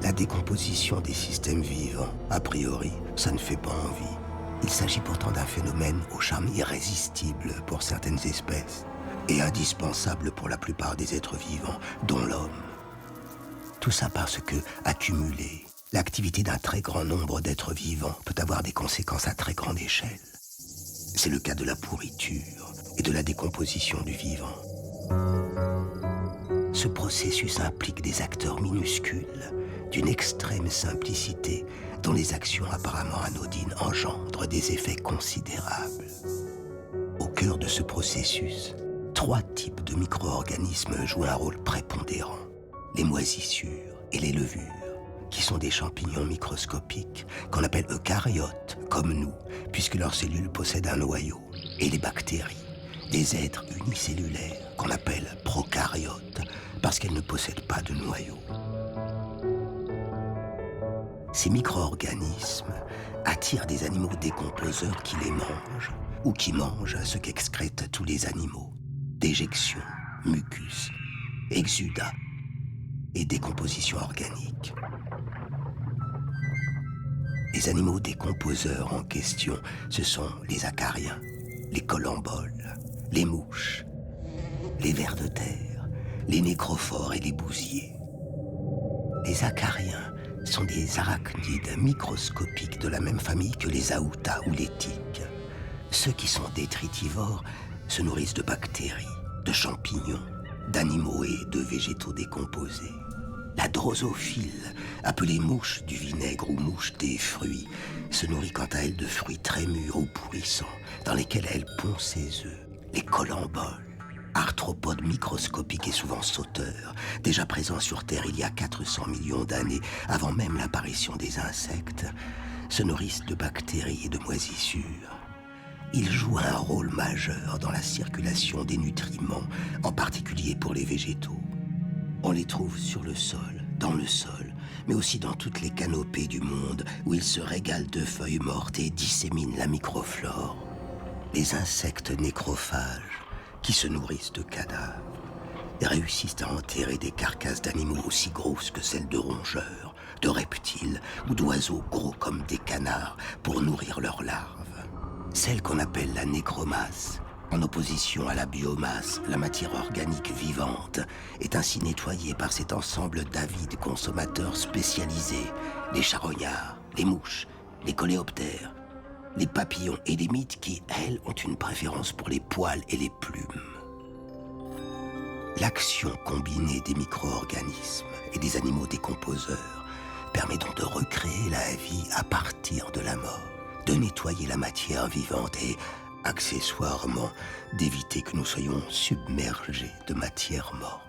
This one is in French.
La décomposition des systèmes vivants, a priori, ça ne fait pas envie. Il s'agit pourtant d'un phénomène au charme irrésistible pour certaines espèces et indispensable pour la plupart des êtres vivants, dont l'homme. Tout ça parce que, accumulé, l'activité d'un très grand nombre d'êtres vivants peut avoir des conséquences à très grande échelle. C'est le cas de la pourriture et de la décomposition du vivant. Ce processus implique des acteurs minuscules, d'une extrême simplicité, dont les actions apparemment anodines engendrent des effets considérables. Au cœur de ce processus, 3 types de micro-organismes jouent un rôle prépondérant. Les moisissures et les levures, qui sont des champignons microscopiques qu'on appelle eucaryotes, comme nous, puisque leurs cellules possèdent un noyau, et les bactéries, des êtres unicellulaires qu'on appelle prokaryotes, parce qu'elles ne possèdent pas de noyau. Ces micro-organismes attirent des animaux décomposeurs qui les mangent, ou qui mangent ce qu'excrètent tous les animaux. Déjection, mucus, exudat et décomposition organique. Les animaux décomposeurs en question, ce sont les acariens, les colamboles, les mouches, les vers de terre, les nécrophores et les bousiers. Les acariens sont des arachnides microscopiques de la même famille que les aoutas ou les tiques. Ceux qui sont détritivores se nourrissent de bactéries, de champignons, d'animaux et de végétaux décomposés. La drosophile, appelée mouche du vinaigre ou mouche des fruits, se nourrit quant à elle de fruits très mûrs ou pourrissants, dans lesquels elle pond ses œufs. Les colamboles, arthropodes microscopiques et souvent sauteurs, déjà présents sur Terre il y a 400 millions d'années, avant même l'apparition des insectes, se nourrissent de bactéries et de moisissures. Ils jouent un rôle majeur dans la circulation des nutriments, en particulier pour les végétaux. On les trouve sur le sol, dans le sol, mais aussi dans toutes les canopées du monde où ils se régalent de feuilles mortes et disséminent la microflore. Les insectes nécrophages, qui se nourrissent de cadavres, réussissent à enterrer des carcasses d'animaux aussi grosses que celles de rongeurs, de reptiles ou d'oiseaux gros comme des canards pour nourrir leurs larves. Celle qu'on appelle la nécromasse, en opposition à la biomasse, la matière organique vivante, est ainsi nettoyée par cet ensemble d'avides consommateurs spécialisés, les charognards, les mouches, les coléoptères, les papillons et les mythes qui, elles, ont une préférence pour les poils et les plumes. L'action combinée des micro-organismes et des animaux décomposeurs permet donc de recréer la vie à partir de la mort, de nettoyer la matière vivante et, accessoirement, d'éviter que nous soyons submergés de matière morte.